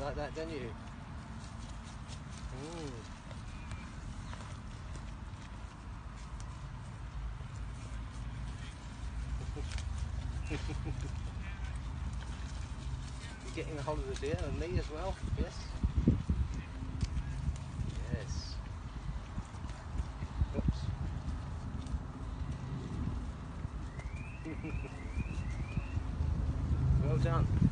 like that, don't you? You're getting a hold of the deer and me as well, yes? Yes. Oops. Well done.